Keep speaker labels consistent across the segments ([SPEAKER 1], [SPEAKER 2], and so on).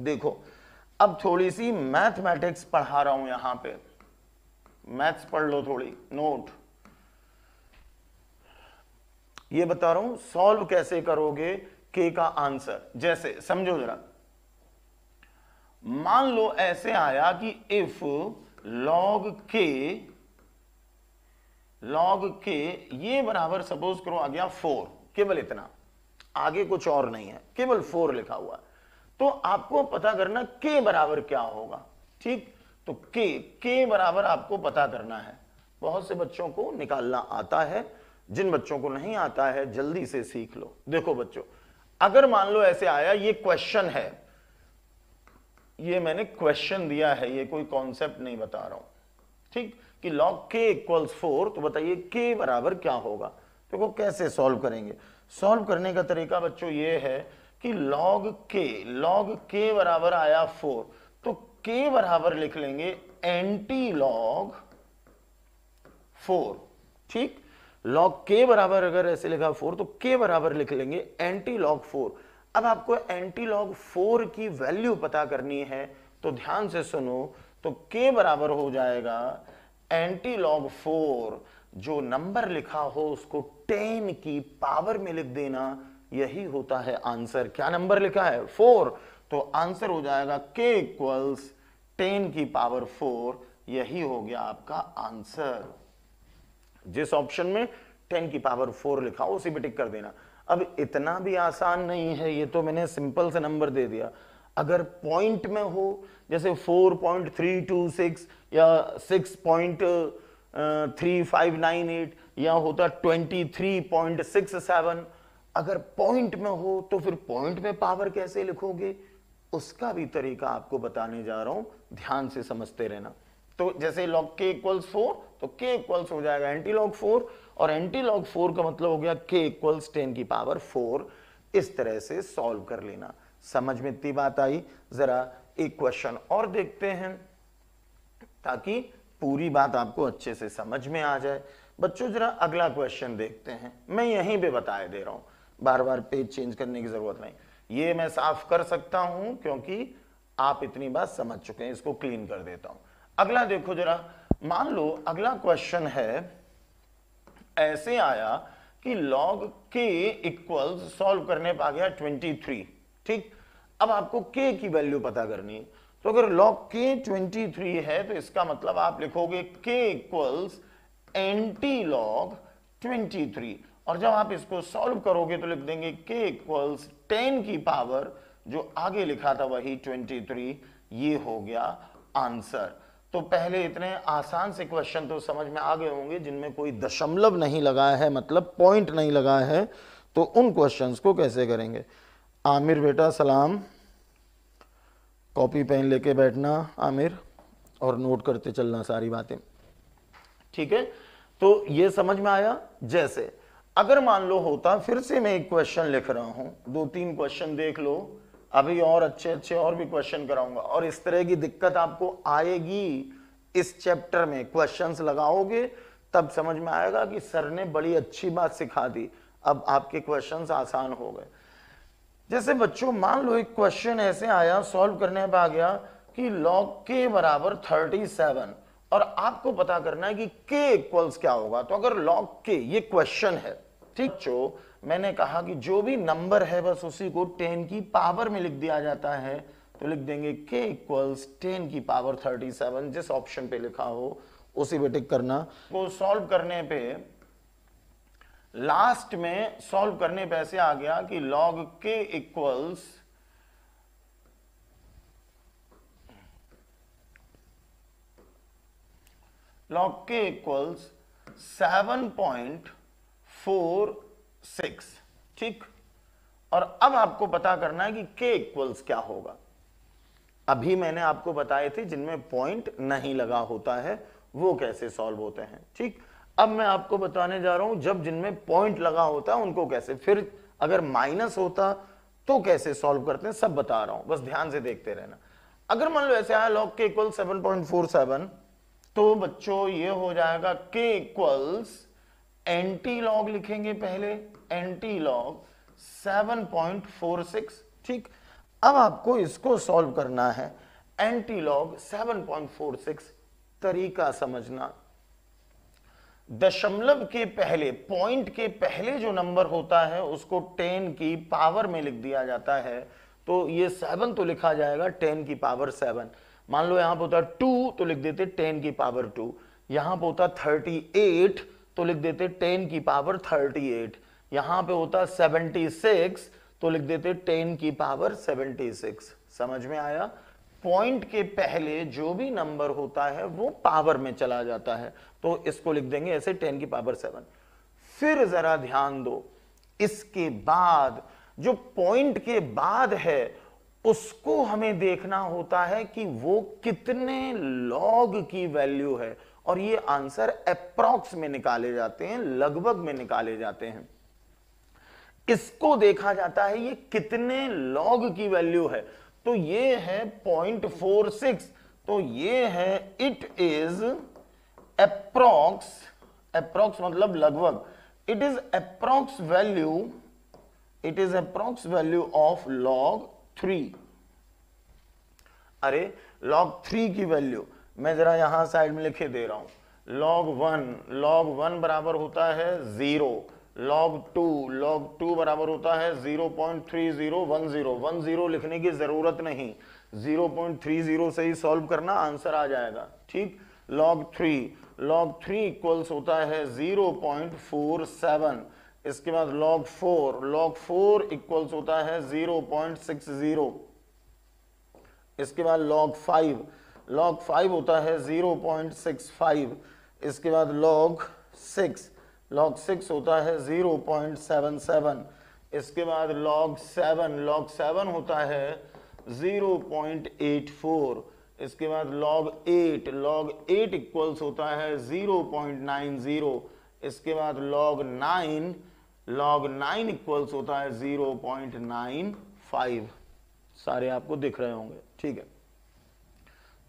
[SPEAKER 1] देखो अब थोड़ी सी मैथमेटिक्स पढ़ा रहा हूं यहां पे, मैथ्स पढ़ लो थोड़ी, नोट ये बता रहा हूं सॉल्व कैसे करोगे के का आंसर। जैसे समझो जरा, मान लो ऐसे आया कि इफ log के ये बराबर सपोज करो आ गया 4, केवल इतना, आगे कुछ और नहीं है, केवल 4 लिखा हुआ। तो आपको पता करना के बराबर क्या होगा। ठीक, तो के बराबर आपको पता करना है। बहुत से बच्चों को निकालना आता है, जिन बच्चों को नहीं आता है जल्दी से सीख लो। देखो बच्चों, अगर मान लो ऐसे आया, ये क्वेश्चन है, ये मैंने क्वेश्चन दिया है, ये कोई कॉन्सेप्ट नहीं बता रहा हूं। ठीक, कि log k इक्वल्स 4, तो बताइए k बराबर क्या होगा। देखो कैसे सॉल्व करेंगे। सॉल्व करने का तरीका बच्चों ये है कि log k बराबर आया 4, तो k बराबर लिख लेंगे एंटी लॉग 4। ठीक, log k बराबर अगर ऐसे लिखा 4, तो k बराबर लिख लेंगे एंटी लॉग 4। अब आपको एंटी लॉग 4 की वैल्यू पता करनी है, तो ध्यान से सुनो, तो k बराबर हो जाएगा एंटी लॉग 4, जो नंबर लिखा हो उसको 10 की पावर में लिख देना, यही होता है आंसर। क्या नंबर लिखा है 4, तो आंसर हो जाएगा k इक्वल्स 10 की पावर 4, यही हो गया आपका आंसर। जिस ऑप्शन में 10 की पावर 4 लिखा हो उसी पे टिक कर देना। अब इतना भी आसान नहीं है, ये तो मैंने सिंपल से नंबर दे दिया। अगर पॉइंट में हो, जैसे 4.326 या 6.3598 या होता 23.67, अगर पॉइंट में हो तो फिर पॉइंट में पावर कैसे लिखोगे, उसका भी तरीका आपको बताने जा रहा हूं, ध्यान से समझते रहना। तो जैसे log k इक्वल्स 4, तो k इक्वल्स हो जाएगा एंटी लॉग 4, और एंटी लॉग 4 का मतलब हो गया k इक्वल्स 10 की पावर 4। इस तरह से सॉल्व कर लेना। समझ में इतनी बात आई। जरा एक क्वेश्चन और देखते हैं ताकि पूरी बात आपको अच्छे से समझ में आ जाए। बच्चों जरा अगला क्वेश्चन देखते हैं, मैं यहीं पे बताए दे रहा हूं, बार बार पेज चेंज करने की जरूरत नहीं, ये मैं साफ कर सकता हूं क्योंकि आप इतनी बात समझ चुके हैं। इसको क्लीन कर देता हूं। अगला देखो जरा, मान लो अगला क्वेश्चन है, ऐसे आया कि log k इक्वल्स सॉल्व करने पा गया 23। ठीक, अब आपको k की वैल्यू पता करनी है, तो अगर log k 23 है तो इसका मतलब आप लिखोगे k इक्वल्स एंटी लॉग 23, और जब आप इसको सॉल्व करोगे तो लिख देंगे k इक्वल्स 10 की पावर, जो आगे लिखा था वही 23, ये हो गया आंसर। तो पहले इतने आसान से क्वेश्चन तो समझ में आ गए होंगे जिनमें कोई दशमलव नहीं लगा है, मतलब पॉइंट नहीं लगा है, तो उन क्वेश्चंस को कैसे करेंगे। आमिर बेटा सलाम, कॉपी पेन लेके बैठना आमिर, और नोट करते चलना सारी बातें। ठीक है, तो ये समझ में आया। जैसे अगर मान लो होता, फिर से मैं एक क्वेश्चन लिख रहा हूं, 2-3 क्वेश्चन देख लो, अभी और अच्छे अच्छे और भी क्वेश्चन कराऊंगा, और इस तरह की दिक्कत आपको आएगी इस चैप्टर में। क्वेश्चंस लगाओगे तब समझ में आएगा कि सर ने बड़ी अच्छी बात सिखा दी, अब आपके क्वेश्चंस आसान हो गए। जैसे बच्चों मान लो एक क्वेश्चन ऐसे आया, सॉल्व करने पे आ गया कि log k बराबर 37, और आपको पता करना है कि k इक्वल्स क्या होगा। तो अगर log k, ये क्वेश्चन है, ठीक बच्चों, मैंने कहा कि जो भी नंबर है बस उसी को 10 की पावर में लिख दिया जाता है, तो लिख देंगे k इक्वल्स 10 की पावर 37, जिस ऑप्शन पे लिखा हो उसी पे टिक करना। को सॉल्व करने पे लास्ट में सॉल्व करने पे ऐसे आ गया कि log k equals log k equals 7.46। ठीक, और अब आपको पता करना है कि k इक्वल्स क्या होगा। अभी मैंने आपको बताए थे जिनमें पॉइंट नहीं लगा होता है वो कैसे सॉल्व होते हैं। ठीक, अब मैं आपको बताने जा रहा हूं जब जिनमें पॉइंट लगा होता है उनको कैसे, फिर अगर माइनस होता तो कैसे सॉल्व करते हैं, सब बता रहा हूं, बस ध्यान से देखते रहना। अगर मान लो ऐसे आया log k इक्वल 7.47, तो बच्चों ये हो जाएगा k इक्वल्स एंटी लॉग लिखेंगे पहले, एंटी लॉग 7.46। ठीक, अब आपको इसको सॉल्व करना है। एंटी लॉग 7.46 तरीका समझना, दशमलव के पहले, पॉइंट के पहले जो नंबर होता है उसको 10 की पावर में लिख दिया जाता है। तो ये 7 तो लिखा जाएगा 10 की पावर 7। मान लो यहां पर होता 2 तो लिख देते 10 की पावर 2। यहां पे होता 38 तो लिख देते 10 की पावर 38। यहां पे होता 76 तो लिख देते 10 की पावर 76। समझ में आया? पॉइंट के पहले जो भी नंबर होता है वो पावर में चला जाता है, तो इसको लिख देंगे ऐसे 10 की पावर 7। फिर जरा ध्यान दो, इसके बाद जो पॉइंट के बाद है उसको हमें देखना होता है कि वो कितने लॉग की वैल्यू है, और ये आंसर अप्रॉक्स में निकाले जाते हैं, लगभग में निकाले जाते हैं। इसको देखा जाता है ये कितने लॉग की वैल्यू है, तो ये है 0.46, तो ये है इट इज अप्रॉक्स, अप्रॉक्स मतलब लगभग, it is approx value, it is approx value of log 3। अरे log 3 की वैल्यू मैं जरा यहां साइड में लिखे दे रहा हूं। log 1 बराबर होता है 0, log 2 बराबर होता है 0.3010। 10 लिखने की जरूरत नहीं, 0.30 से ही सॉल्व करना, आंसर आ जाएगा। ठीक, log 3 इक्वल्स होता है 0.47। इसके बाद log 4 इक्वल्स होता है 0.60। इसके बाद log 5 होता है 0.65। इसके बाद log 6 होता है 0.77। इसके बाद log 7 होता है 0.84। इसके बाद log 8 इक्वल्स होता है 0.90। इसके बाद log 9 इक्वल्स होता है 0.95। सारे आपको दिख रहे होंगे, ठीक है।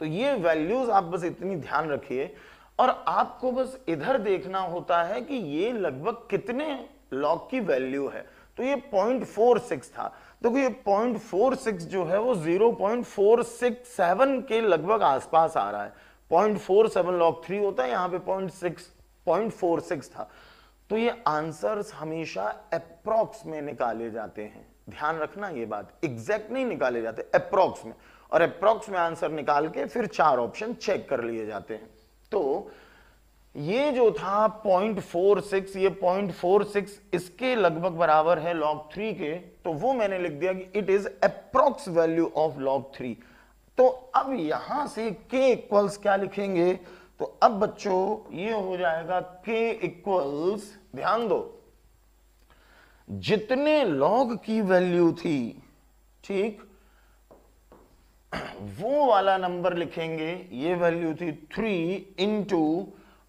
[SPEAKER 1] तो ये वैल्यूज आप बस इतनी ध्यान रखिए, और आपको बस इधर देखना होता है कि ये लगभग कितने लॉग की वैल्यू है। तो ये 0.46 था, तो ये 0.46 जो है वो 0.467 के लगभग आसपास आ रहा है। 0.47 log 3 होता है, यहां पे 0.46 था। तो ये आंसर्स हमेशा अप्रॉक्स में निकाले जाते हैं, ध्यान रखना ये बात, एग्जैक्ट नहीं निकाले जाते, अप्रॉक्स में। और अप्रॉक्स में आंसर निकाल के फिर 4 ऑप्शन चेक कर लिए जाते हैं। तो ये जो था 0.46, ये 0.46 इसके लगभग बराबर है log 3 के, तो वो मैंने लिख दिया कि it is approx value of log 3। तो अब यहां से k इक्वल्स क्या लिखेंगे, तो अब बच्चों ये हो जाएगा k इक्वल्स, ध्यान दो, जितने log की वैल्यू थी, ठीक, वो वाला नंबर लिखेंगे। ये वैल्यू थी 3 इंटू,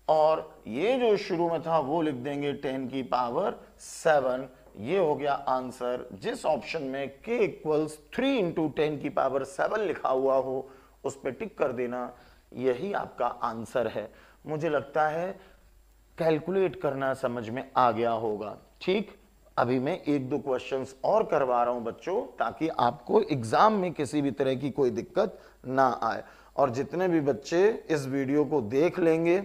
[SPEAKER 1] और ये जो शुरू में था वो लिख देंगे 10 की पावर 7। ये हो गया आंसर। जिस ऑप्शन में k इक्वल्स 3 इंटू 10 की पावर 7 लिखा हुआ हो उस पर टिक कर देना, यही आपका आंसर है। मुझे लगता है कैलकुलेट करना समझ में आ गया होगा। ठीक, अभी मैं 1-2 क्वेश्चंस और करवा रहा हूं बच्चों, ताकि आपको एग्जाम में किसी भी तरह की कोई दिक्कत ना आए। और जितने भी बच्चे इस वीडियो को देख लेंगे,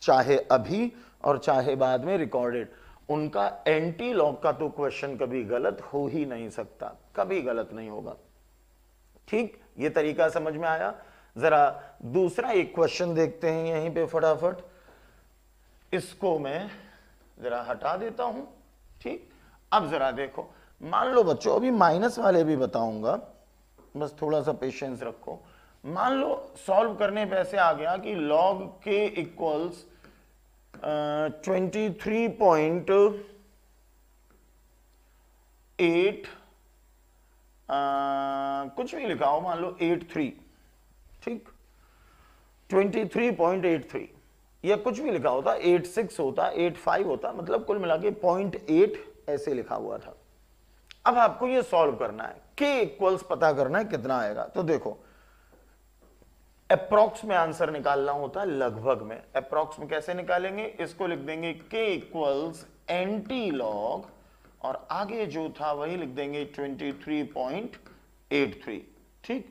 [SPEAKER 1] चाहे अभी और चाहे बाद में रिकॉर्डेड, उनका एंटी लॉग का तो क्वेश्चन कभी गलत हो ही नहीं सकता, कभी गलत नहीं होगा। ठीक, ये तरीका समझ में आया। जरा दूसरा एक क्वेश्चन देखते हैं यहीं पे फटाफट। इसको मैं जरा हटा देता हूं। ठीक, अब जरा देखो, मान लो बच्चों, अभी माइनस वाले भी बताऊंगा, बस थोड़ा सा पेशेंस रखो। मान लो सॉल्व करने पे ऐसे आ गया कि log k इक्वल्स 23.8 कुछ भी लिखा हो, मान लो 83, ठीक, 23.83 या कुछ भी लिखा होता, 86 होता, 85 होता, मतलब कुल मिला के 0.8 ऐसे लिखा हुआ था। अब आपको ये सॉल्व करना है, k इक्वल्स पता करना है कितना आएगा। तो देखो, अप्रॉक्स में आंसर निकालना होता है लगभग में। अप्रॉक्स में कैसे निकालेंगे, इसको लिख देंगे k इक्वल्स एंटी लॉग, और आगे जो था वही लिख देंगे 23.8। 83। ठीक,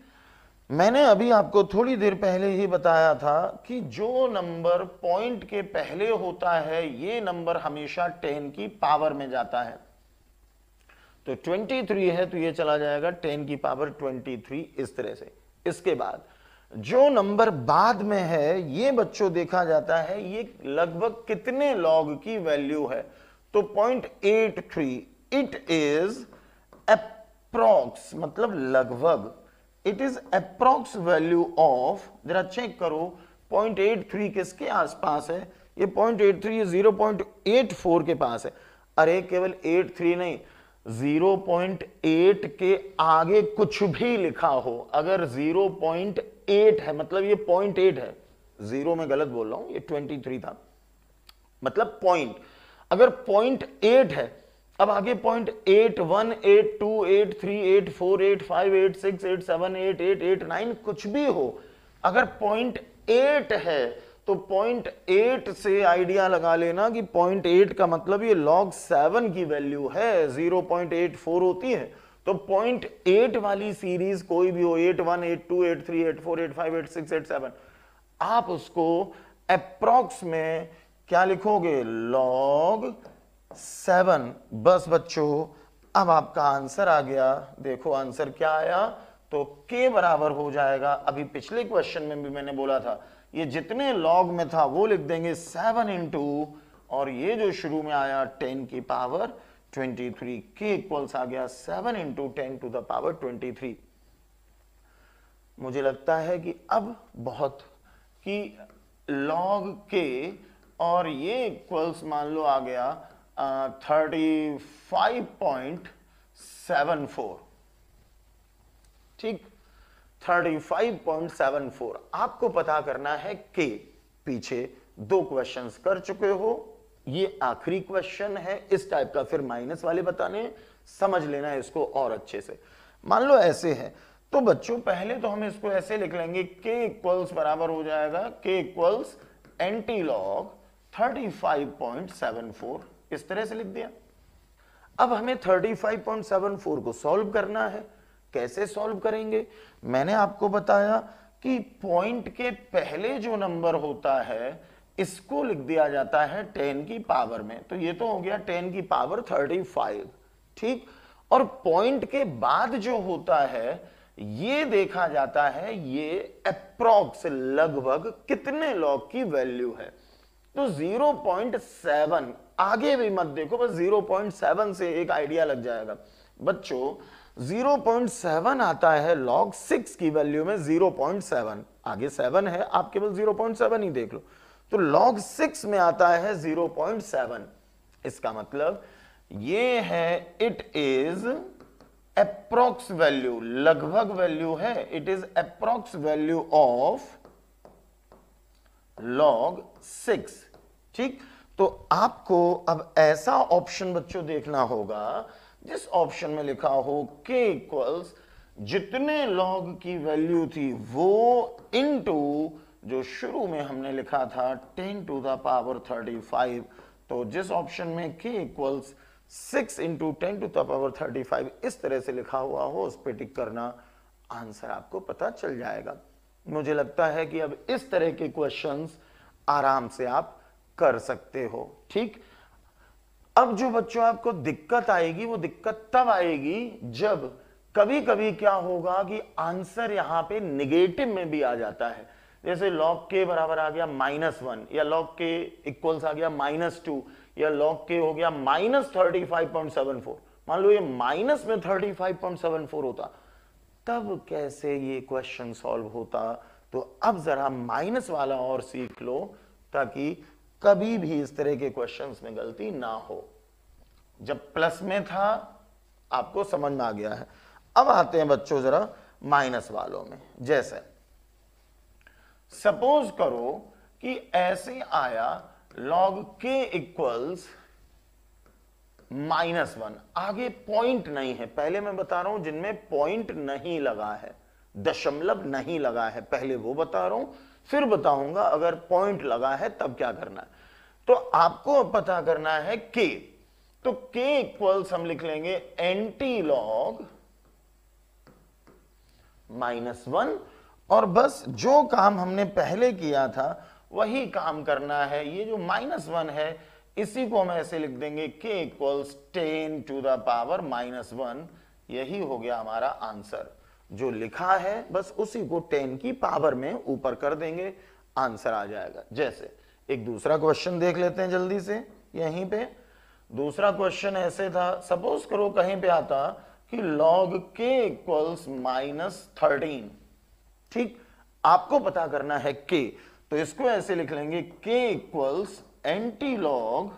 [SPEAKER 1] मैंने अभी आपको थोड़ी देर पहले ही बताया था कि जो नंबर पॉइंट के पहले होता है ये नंबर हमेशा 10 की पावर में जाता है। तो 23 है तो ये चला जाएगा 10 की पावर 23 इस तरह से। इसके बाद जो नंबर बाद में है ये बच्चों देखा जाता है ये लगभग कितने लॉग की वैल्यू है। तो 0.83 इट इज अप्रॉक्स, मतलब लगभग, it is approx value of, जरा चेक करो 0.83 किसके आसपास है, ये 0.83 0.84 के पास है। अरे केवल 83 नहीं, 0.8 के आगे कुछ भी लिखा हो, अगर 0.8 है मतलब ये 0.8 है, जीरो में गलत बोल रहा हूं, ये 23 था, मतलब पॉइंट, अगर 0.8 है, अब आगे 0.8 1 8 2 8 3 8 4 8 5 8 6 8 7 8 8 8 9 कुछ भी हो, अगर 0.8 है तो 0.8 से आइडिया लगा लेना कि 0.8 का मतलब ये log 7 की वैल्यू है, 0.84 होती है। तो 0.8 वाली सीरीज कोई भी हो, 8 1 8 2 8 3 8 4 8 5 8 6 8 7, आप उसको अप्रॉक्स में क्या लिखोगे, log 7। बस बच्चों अब आपका आंसर आ गया, देखो आंसर क्या आया, तो k बराबर हो जाएगा, अभी पिछले क्वेश्चन में भी मैंने बोला था ये जितने लॉग में था वो लिख देंगे 7 इंटू, और ये जो शुरू में आया 10 की पावर 23, k इक्वल्स आ गया 7 इंटू 10 टू द पावर 23। मुझे लगता है कि अब बहुत कि log k और ये इक्वल्स मान लो आ गया 35.74, ठीक, 35.74 आपको पता करना है के। पीछे 2 क्वेश्चंस कर चुके हो, ये आखिरी क्वेश्चन है इस टाइप का, फिर माइनस वाले बताने, समझ लेना है इसको और अच्छे से। मान लो ऐसे है तो बच्चों पहले तो हम इसको ऐसे लिख लेंगे, के इक्वल्स बराबर हो जाएगा, के इक्वल्स एंटी लॉग 35.74, इस तरह से लिख दिया। अब हमें 35.74 को सॉल्व करना है, कैसे सॉल्व करेंगे, मैंने आपको बताया कि पॉइंट के पहले जो नंबर होता है इसको लिख दिया जाता है 10 की पावर में, तो ये तो हो गया 10 की पावर 35, ठीक, और पॉइंट के बाद जो होता है ये देखा जाता है ये अप्रॉक्स, लगभग कितने लॉग की वैल्यू है। तो 0.7 आगे भी मत देखो, बस 0.7 से एक आइडिया लग जाएगा बच्चों। 0.7 आता है log 6 की वैल्यू में, 0.7 आगे 7 है, आप केवल 0.7 ही देख लो, तो log 6 में आता है 0.7, इसका मतलब ये है इट इज अप्रॉक्स वैल्यू, लगभग वैल्यू है, it is approx value of log 6, ठीक। तो आपको अब ऐसा ऑप्शन बच्चों देखना होगा जिस ऑप्शन में लिखा हो k इक्वल्स जितने log की वैल्यू थी वो इनटू जो शुरू में हमने लिखा था 10 टू द पावर 35, तो जिस ऑप्शन में k equals 6 into 10 to the power 35 इस तरह से लिखा हुआ हो उस पर टिक करना, आंसर आपको पता चल जाएगा। मुझे लगता है कि अब इस तरह के क्वेश्चंस आराम से आप कर सकते हो, ठीक। अब जो बच्चों आपको दिक्कत आएगी वो दिक्कत तब आएगी जब कभी कभी क्या होगा कि आंसर यहां पे निगेटिव में भी आ जाता है, जैसे log k बराबर आ गया -1 या log k इक्वल्स आ गया -2 या log k हो गया -35.74, मान लो ये माइनस में 35.74 होता, तब कैसे ये क्वेश्चन सॉल्व होता। तो अब जरा माइनस वाला और सीख लो ताकि कभी भी इस तरह के क्वेश्चंस में गलती ना हो। जब प्लस में था आपको समझ में आ गया है, अब आते हैं बच्चों जरा माइनस वालों में। जैसे सपोज करो कि ऐसे आया log k इक्वल्स -1, आगे पॉइंट नहीं है, पहले मैं बता रहा हूं जिनमें पॉइंट नहीं लगा है, दशमलव नहीं लगा है, पहले वो बता रहा हूं, फिर बताऊंगा अगर पॉइंट लगा है तब क्या करना है। तो आपको पता करना है k, तो k इक्वल्स हम लिख लेंगे एंटी लॉग -1 और बस जो काम हमने पहले किया था वही काम करना है। ये जो -1 है इसी को हम ऐसे लिख देंगे k = 10 to the power -1। यही हो गया हमारा आंसर। जो लिखा है बस उसी को 10 की पावर में ऊपर कर देंगे, आंसर आ जाएगा। जैसे एक दूसरा क्वेश्चन देख लेते हैं जल्दी से। यहीं पे दूसरा क्वेश्चन ऐसे था, सपोज करो कहीं पे आता कि log k = -13। ठीक, आपको पता करना है k, तो इसको ऐसे लिख लेंगे k = एंटीलॉग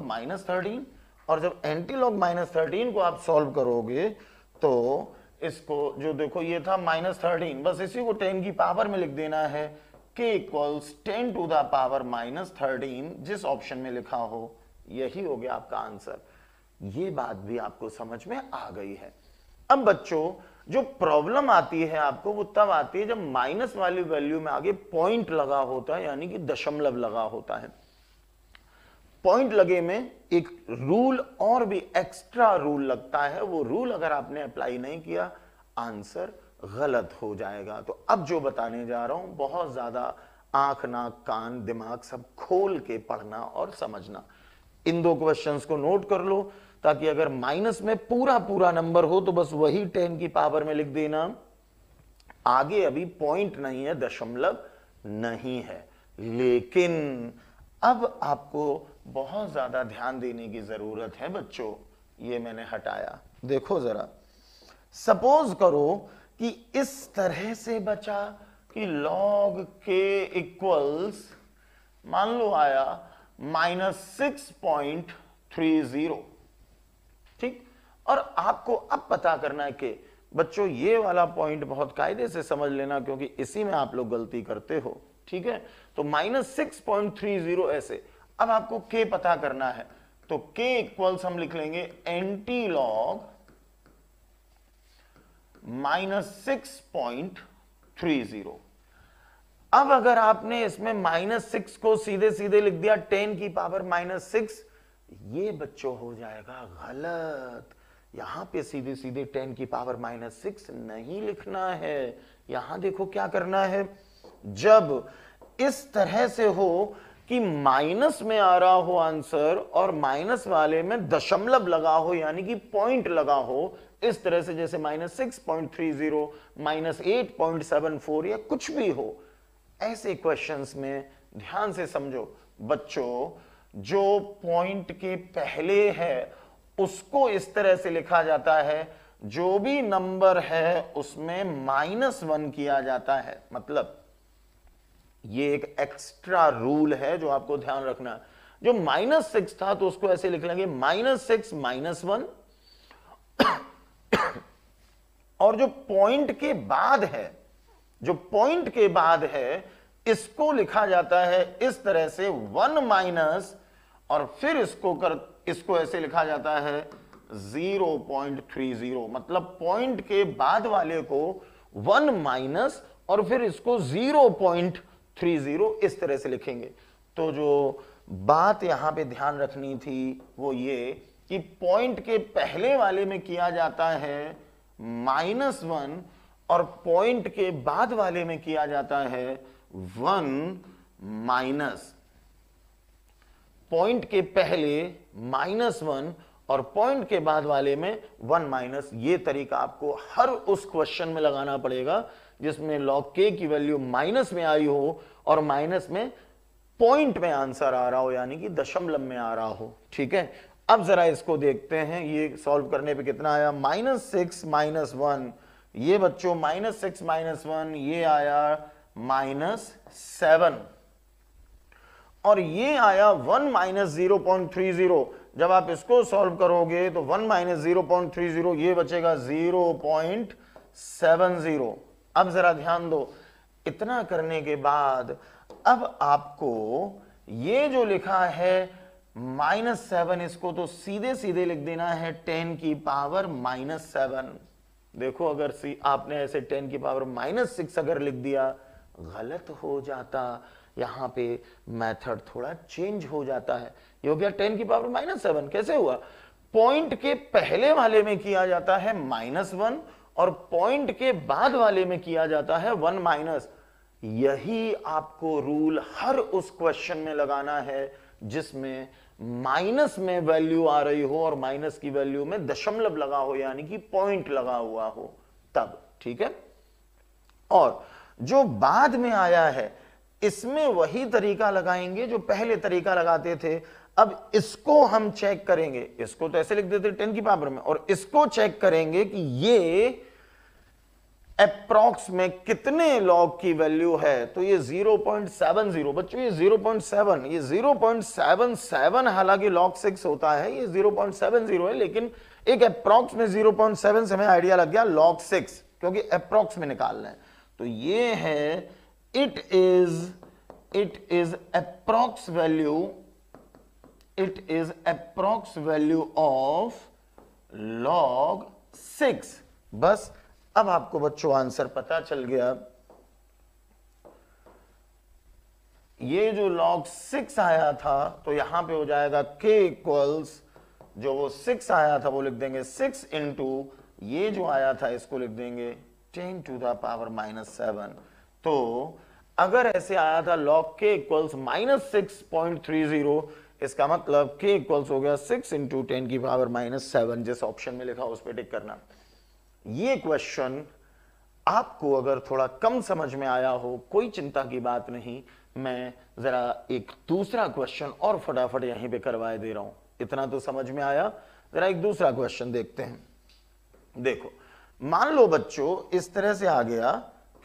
[SPEAKER 1] -13। और जब एंटीलॉग -13 को आप सॉल्व करोगे तो इसको जो देखो ये था -13, बस इसी को 10 की पावर में लिख देना है। k = 10 to the power -13, जिस ऑप्शन में लिखा हो यही हो गया आपका आंसर। ये बात भी आपको समझ में आ गई है। अब बच्चों जो प्रॉब्लम आती है आपको वो तब आती है जब माइनस वाली वैल्यू में आगे पॉइंट लगा होता है, यानी कि दशमलव लगा होता है। पॉइंट लगे में एक रूल और भी एक्स्ट्रा रूल लगता है, वो रूल अगर आपने अप्लाई नहीं किया आंसर गलत हो जाएगा। तो अब जो बताने जा रहा हूं बहुत ज्यादा आंख नाक कान दिमाग सब खोल के पढ़ना और समझना। इन दो क्वेश्चंस को नोट कर लो ताकि अगर माइनस में पूरा पूरा नंबर हो तो बस वही 10 की पावर में लिख देना। आगे अभी पॉइंट नहीं है, दशमलव नहीं है, लेकिन अब आपको बहुत ज्यादा ध्यान देने की जरूरत है बच्चों। ये मैंने हटाया, देखो जरा। सपोज करो कि इस तरह से बचा कि log k इक्वल्स मान लो आया -6.30। ठीक, और आपको अब पता करना है कि बच्चों ये वाला पॉइंट बहुत कायदे से समझ लेना क्योंकि इसी में आप लोग गलती करते हो। ठीक है, तो -6.30 ऐसे। अब आपको k पता करना है तो k इक्वल्स हम लिख लेंगे एंटीलॉग -6.30। अब अगर आपने इसमें -6 को सीधे सीधे लिख दिया 10 की पावर -6, ये बच्चों हो जाएगा गलत। यहां पे सीधे सीधे 10 की पावर -6 नहीं लिखना है। यहां देखो क्या करना है, जब इस तरह से हो कि माइनस में आ रहा हो आंसर और माइनस वाले में दशमलव लगा हो यानी कि पॉइंट लगा हो, इस तरह से जैसे -6.30, -8.74 या कुछ भी हो, ऐसे क्वेश्चंस में ध्यान से समझो बच्चों। जो पॉइंट के पहले है उसको इस तरह से लिखा जाता है, जो भी नंबर है उसमें -1 किया जाता है। मतलब ये एक एक्स्ट्रा रूल है जो आपको ध्यान रखना। जो -6 था तो उसको ऐसे लिख लेंगे -6 -1। और जो पॉइंट के बाद है, जो पॉइंट के बाद है इसको लिखा जाता है इस तरह से 1 माइनस, और फिर इसको ऐसे लिखा जाता है 0.30। मतलब पॉइंट के बाद वाले को 1 माइनस और फिर इसको 0.30 इस तरह से लिखेंगे। तो जो बात यहां पे ध्यान रखनी थी वो ये कि पॉइंट के पहले वाले में किया जाता है -1 और पॉइंट के बाद वाले में किया जाता है 1 माइनस। पॉइंट के पहले -1 और पॉइंट के बाद वाले में 1 माइनस। ये तरीका आपको हर उस क्वेश्चन में लगाना पड़ेगा जिसमें log k की वैल्यू माइनस में आई हो और माइनस में पॉइंट में आंसर आ रहा हो यानी कि दशमलव में आ रहा हो। ठीक है, अब जरा इसको देखते हैं। ये सॉल्व करने पे कितना आया, -6 -1। ये बच्चों -6 -1 ये आया -7 और ये आया 1 - 0.30। जब आप इसको सॉल्व करोगे तो 1 - 0.30 ये बचेगा 0.70। अब जरा ध्यान दो, इतना करने के बाद अब आपको ये जो लिखा है -7, इसको तो सीधे सीधे लिख देना है 10 की पावर -7। देखो अगर आपने ऐसे 10 की पावर -6 अगर लिख दिया गलत हो जाता। यहां पे मेथड थोड़ा चेंज हो जाता है। ये हो गया 10 की पावर -7। कैसे हुआ, पॉइंट के पहले वाले में किया जाता है -1 और पॉइंट के बाद वाले में किया जाता है 1 माइनस। यही आपको रूल हर उस क्वेश्चन में लगाना है जिसमें माइनस में वैल्यू आ रही हो और माइनस की वैल्यू में दशमलव लगा हो, यानी कि पॉइंट लगा हुआ हो, तब। ठीक है। और जो बाद में आया है इसमें वही तरीका लगाएंगे जो पहले तरीका लगाते थे। अब इसको हम चेक करेंगे, इसको तो ऐसे लिख देते 10 की पावर में, और इसको चेक करेंगे कि ये अप्रॉक्स में कितने लॉग की वैल्यू है। तो ये 0.70 बच्चों, ये 0.7, ये 0.77 हालांकि log 6 होता है, ये 0.70 है, लेकिन एक अप्रॉक्स में 0.7 से हमें आइडिया लग गया log 6, क्योंकि अप्रॉक्स में निकालना है। तो ये है it is approx value of log 6। बस अब आपको बच्चों आंसर पता चल गया। ये जो log 6 आया था तो यहां पे हो जाएगा k इक्वल्स, जो वो 6 आया था वो लिख देंगे 6 इंटू ये जो आया था इसको लिख देंगे 10 टू द पावर -7। तो अगर ऐसे आया था log k इक्वल्स -6.30, इसका मतलब k इक्वल्स हो गया 6 इंटू 10 की पावर -7, जिस ऑप्शन में लिखा उस पर टिक करना। ये क्वेश्चन आपको अगर थोड़ा कम समझ में आया हो, कोई चिंता की बात नहीं, मैं जरा एक दूसरा क्वेश्चन और फटाफट यहीं पे करवाए दे रहा हूं। इतना तो समझ में आया, जरा एक दूसरा क्वेश्चन देखते हैं। देखो, मान लो बच्चों इस तरह से आ गया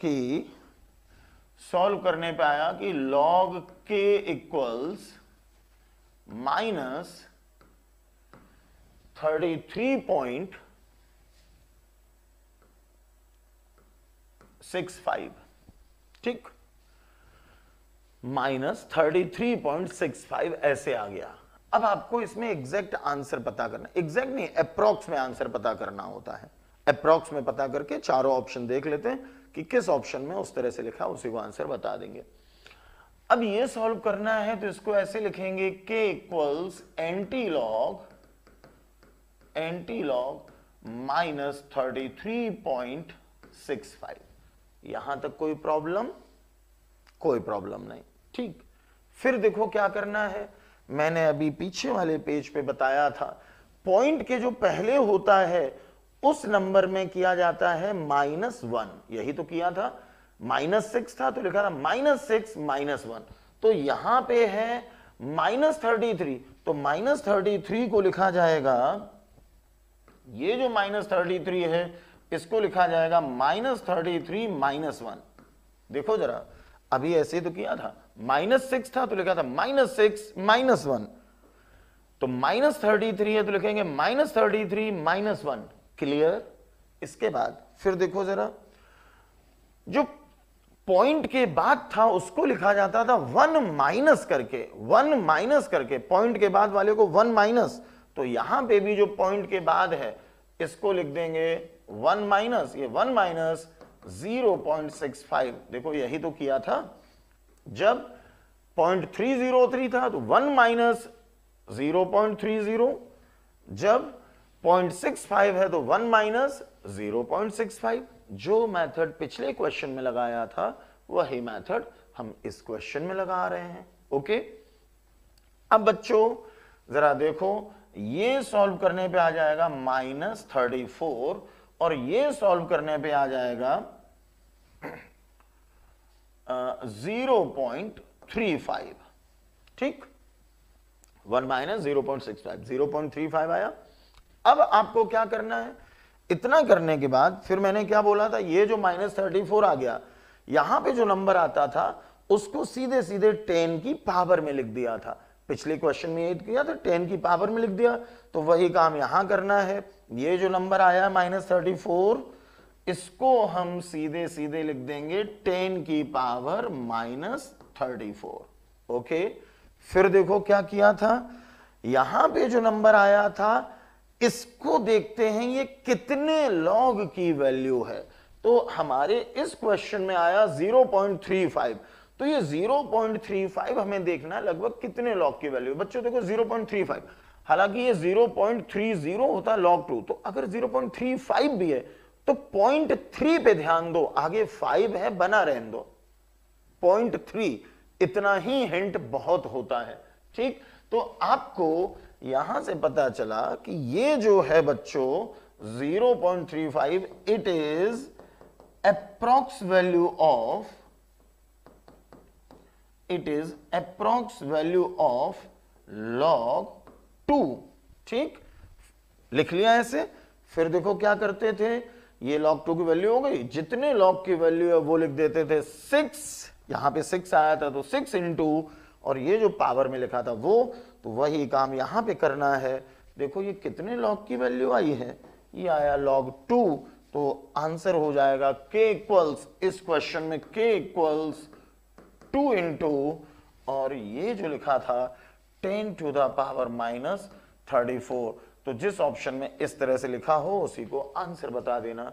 [SPEAKER 1] कि सॉल्व करने पे आया कि log k इक्वल्स -33.65, ठीक, -33.65 ऐसे आ गया। अब आपको इसमें एग्जैक्ट आंसर पता करना, एग्जैक्ट नहीं, अप्रॉक्स में आंसर पता करना होता है। अप्रॉक्स में पता करके चारों ऑप्शन देख लेते हैं कि किस ऑप्शन में उस तरह से लिखा उसी को आंसर बता देंगे। अब ये सॉल्व करना है तो इसको ऐसे लिखेंगे k इक्वल्स एंटी लॉग -33.65। यहां तक कोई प्रॉब्लम? कोई प्रॉब्लम नहीं, ठीक। फिर देखो क्या करना है, मैंने अभी पीछे वाले पेज पे बताया था, पॉइंट के जो पहले होता है उस नंबर में किया जाता है -1, यही तो किया था। -6 था तो लिखा था -6 -1, तो यहां पे है -33, तो -33 को लिखा जाएगा, ये जो -33 है इसको लिखा जाएगा -33 -1। देखो जरा, अभी ऐसे तो किया था, -6 था तो लिखा था -6 -1, तो -33 है तो लिखेंगे -33 -1। क्लियर? इसके बाद फिर देखो जरा, जो पॉइंट के बाद था उसको लिखा जाता था 1 माइनस करके, पॉइंट के बाद वाले को 1 माइनस, तो यहां पे भी जो पॉइंट के बाद है इसको लिख देंगे 1 माइनस, ये 1 माइनस 0.65। देखो यही तो किया था, जब 0.303 था तो 1 माइनस 0.30, जब 0.65 है तो 1 माइनस 0.65। जो मेथड पिछले क्वेश्चन में लगाया था वही मेथड हम इस क्वेश्चन में लगा रहे हैं। ओके, अब बच्चों जरा देखो, ये सॉल्व करने पे आ जाएगा -34 और ये सॉल्व करने पे आ जाएगा 0.35, ठीक। 1 माइनस 0.65, 0.35 आया। अब आपको क्या करना है, इतना करने के बाद फिर मैंने क्या बोला था, ये जो -34 आ गया, यहां पे जो नंबर आता था उसको सीधे सीधे 10 की पावर में लिख दिया था। पिछले क्वेश्चन में ये किया था, 10 की पावर में लिख दिया, तो वही काम यहां करना है। ये जो नंबर आया -34, इसको हम सीधे सीधे लिख देंगे 10 की पावर -34। ओके, फिर देखो क्या किया था, यहां पे जो नंबर आया था इसको देखते हैं ये कितने लॉग की वैल्यू है। तो हमारे इस क्वेश्चन में आया 0.35, तो ये 0.35 हमें देखना है लगभग कितने लॉग की वैल्यू। बच्चों देखो 0.35, हालांकि ये 0.30 होता है log 2, तो अगर 0.35 भी है तो 0.3 पे ध्यान दो, आगे 5 है बना रहने दो, 0.3 इतना ही हिंट बहुत होता है। ठीक, तो आपको यहां से पता चला कि ये जो है बच्चों 0.35 it is approx value of, it is approx value of log 2। ठीक, लिख लिया ऐसे। फिर देखो क्या करते थे, ये log 2 की वैल्यू हो गई, जितने log की वैल्यू है वो लिख देते थे 6, यहां पे 6 आया था तो 6 इंटू, और ये जो पावर में लिखा था वो, तो वही काम यहां पे करना है। देखो ये कितने log की वैल्यू आई है, ये आया log 2, तो आंसर हो जाएगा k इक्वल्स, इस क्वेश्चन में k इक्वल्स 2 इंटू, और ये जो लिखा था 10 टू द पावर माइनस 34। तो जिस ऑप्शन में इस तरह से लिखा हो उसी को आंसर बता देना।